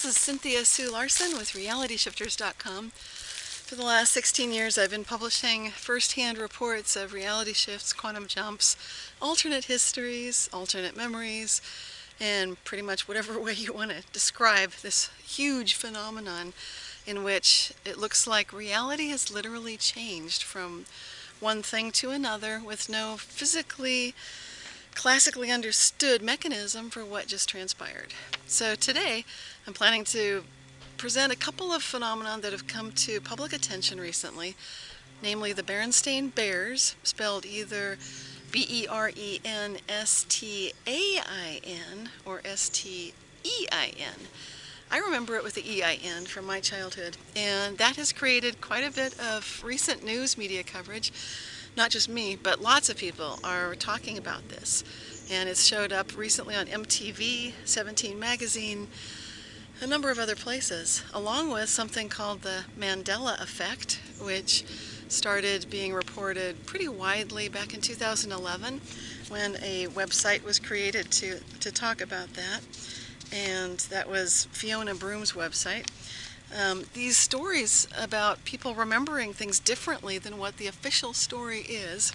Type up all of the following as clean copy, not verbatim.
This is Cynthia Sue Larson with realityshifters.com. For the last 16 years I've been publishing first-hand reports of reality shifts, quantum jumps, alternate histories, alternate memories, and pretty much whatever way you want to describe this huge phenomenon in which it looks like reality has literally changed from one thing to another with no classically understood mechanism for what just transpired. So today I'm planning to present a couple of phenomena that have come to public attention recently, namely the Berenstain Bears, spelled either Berenstain or Stein. I remember it with the EIN from my childhood, and that has created quite a bit of recent news media coverage. Not just me, but lots of people are talking about this. And it's showed up recently on MTV, 17 Magazine, a number of other places, along with something called the Mandela effect, which started being reported pretty widely back in 2011 when a website was created to talk about that. And that was Fiona Broom's website. These stories about people remembering things differently than what the official story is.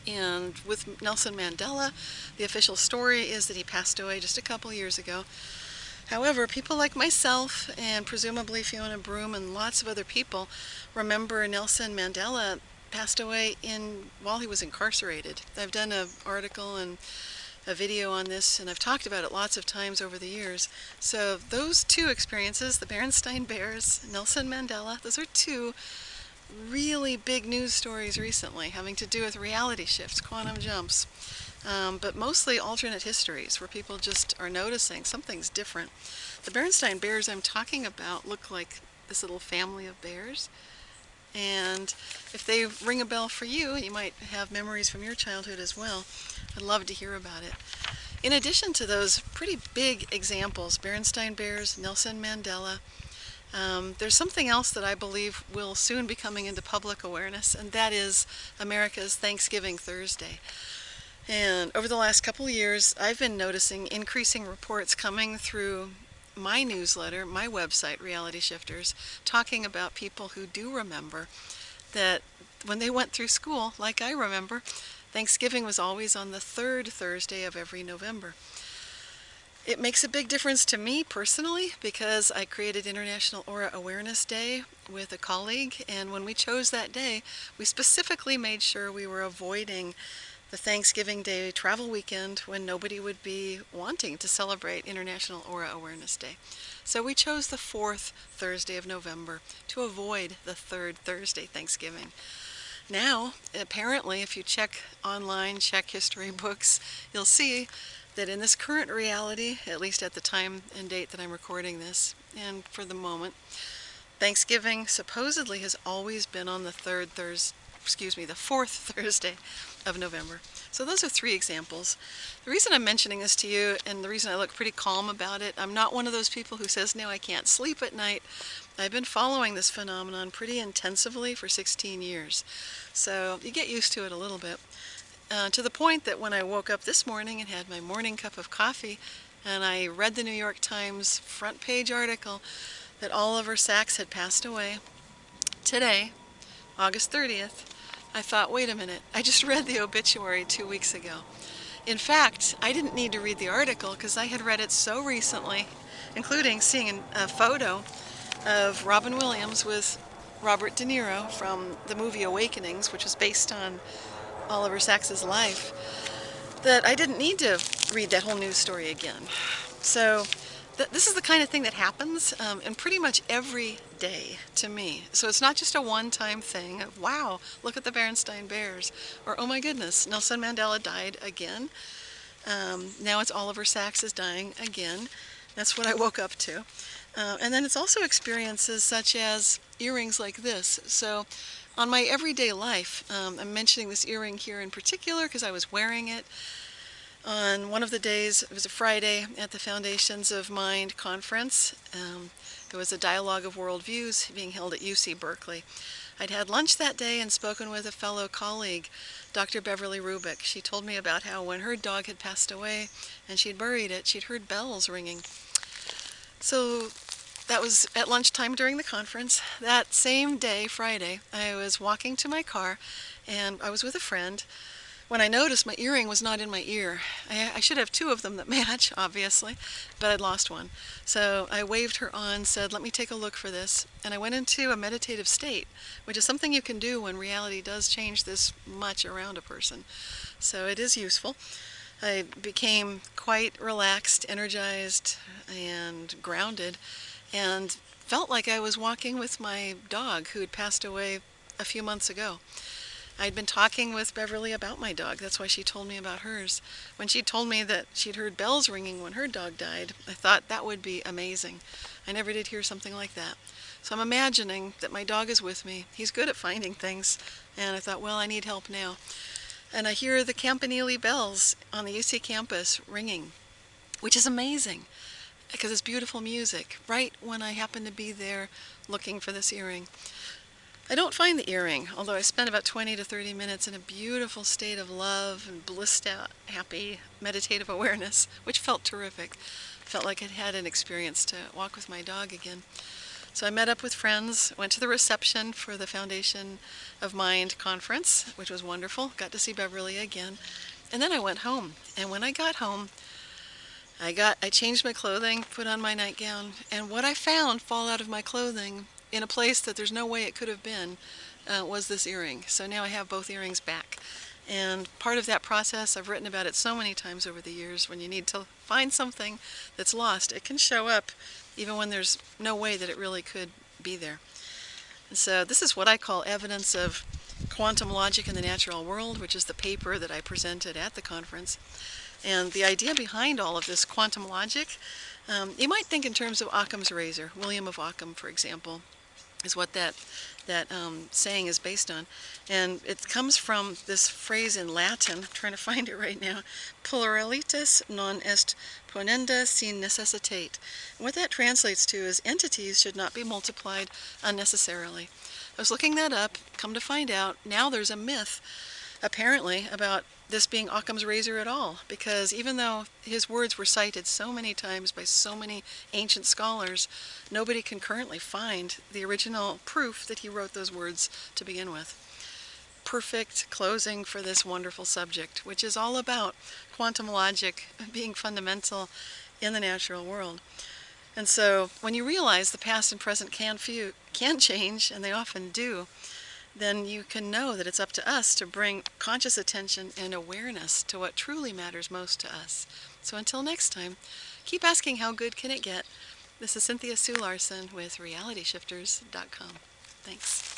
And with Nelson Mandela, the official story is that he passed away just a couple years ago. However, people like myself and presumably Fiona Broom and lots of other people remember Nelson Mandela passed away while he was incarcerated. I've done an article and a video on this, and I've talked about it lots of times over the years. So those two experiences, the Berenstain Bears, Nelson Mandela, those are two really big news stories recently having to do with reality shifts, quantum jumps, but mostly alternate histories where people just are noticing something's different. The Berenstain Bears I'm talking about look like this little family of bears. And if they ring a bell for you, you might have memories from your childhood as well. I'd love to hear about it. In addition to those pretty big examples, Berenstain Bears, Nelson Mandela, there's something else that I believe will soon be coming into public awareness, and that is America's Thanksgiving Thursday. And over the last couple of years, I've been noticing increasing reports coming through my newsletter, my website, Reality Shifters, talking about people who do remember that when they went through school, like I remember, Thanksgiving was always on the third Thursday of every November. It makes a big difference to me personally because I created International Aura Awareness Day with a colleague, and when we chose that day, we specifically made sure we were avoiding the Thanksgiving Day travel weekend when nobody would be wanting to celebrate International Aura Awareness Day. So we chose the fourth Thursday of November to avoid the third Thursday Thanksgiving. Now, apparently, if you check online, check history books, you'll see that in this current reality, at least at the time and date that I'm recording this, and for the moment, Thanksgiving supposedly has always been on the the fourth Thursday of November. So those are three examples. The reason I'm mentioning this to you, and the reason I look pretty calm about it, I'm not one of those people who says, no, I can't sleep at night. I've been following this phenomenon pretty intensively for 16 years. So you get used to it a little bit. To the point that when I woke up this morning and had my morning cup of coffee, and I read the New York Times front page article that Oliver Sacks had passed away today, August 30th, I thought, wait a minute, I just read the obituary 2 weeks ago. In fact, I didn't need to read the article because I had read it so recently, including seeing a photo of Robin Williams with Robert De Niro from the movie Awakenings, which was based on Oliver Sacks's life, that I didn't need to read that whole news story again. So this is the kind of thing that happens and pretty much every day to me. So it's not just a one-time thing of, wow, look at the Berenstain Bears, or oh my goodness, Nelson Mandela died again. Now it's Oliver Sacks is dying again. That's what I woke up to. And then it's also experiences such as earrings like this. So on my everyday life, I'm mentioning this earring here in particular because I was wearing it on one of the days. It was a Friday at the Foundations of Mind conference. There was a dialogue of worldviews being held at UC Berkeley. I'd had lunch that day and spoken with a fellow colleague, Dr. Beverly Rubik. She told me about how when her dog had passed away and she'd buried it, she'd heard bells ringing. So that was at lunchtime during the conference. That same day, Friday, I was walking to my car and I was with a friend when I noticed my earring was not in my ear. I should have two of them that match, obviously, but I'd lost one. So I waved her on, said, let me take a look for this. And I went into a meditative state, which is something you can do when reality does change this much around a person. So it is useful. I became quite relaxed, energized, and grounded, and felt like I was walking with my dog who had passed away a few months ago. I'd been talking with Beverly about my dog. That's why she told me about hers. When she told me that she'd heard bells ringing when her dog died, I thought that would be amazing. I never did hear something like that. So I'm imagining that my dog is with me. He's good at finding things. And I thought, well, I need help now. And I hear the Campanile bells on the UC campus ringing, which is amazing because it's beautiful music, right when I happen to be there looking for this earring. I don't find the earring, although I spent about 20 to 30 minutes in a beautiful state of love and blissed out, happy, meditative awareness, which felt terrific. Felt like I'd had an experience to walk with my dog again. So I met up with friends, went to the reception for the Foundation of Mind conference, which was wonderful. Got to see Beverly again. And then I went home. And when I got home, I changed my clothing, put on my nightgown, and what I found fall out of my clothing in a place that there's no way it could have been was this earring. So now I have both earrings back. And part of that process, I've written about it so many times over the years, when you need to find something that's lost, it can show up even when there's no way that it really could be there. And so this is what I call evidence of quantum logic in the natural world, which is the paper that I presented at the conference. And the idea behind all of this quantum logic, you might think in terms of Occam's razor. William of Occam, for example, is what that saying is based on. And it comes from this phrase in Latin, I'm trying to find it right now, pluralitas non est ponenda sin necessitate. And what that translates to is entities should not be multiplied unnecessarily. I was looking that up, come to find out, now there's a myth, apparently, about this being Occam's razor at all, because even though his words were cited so many times by so many ancient scholars, nobody can currently find the original proof that he wrote those words to begin with. Perfect closing for this wonderful subject, which is all about quantum logic being fundamental in the natural world. And so when you realize the past and present can change, and they often do, then you can know that it's up to us to bring conscious attention and awareness to what truly matters most to us. So until next time, keep asking how good can it get. This is Cynthia Sue Larson with realityshifters.com. Thanks.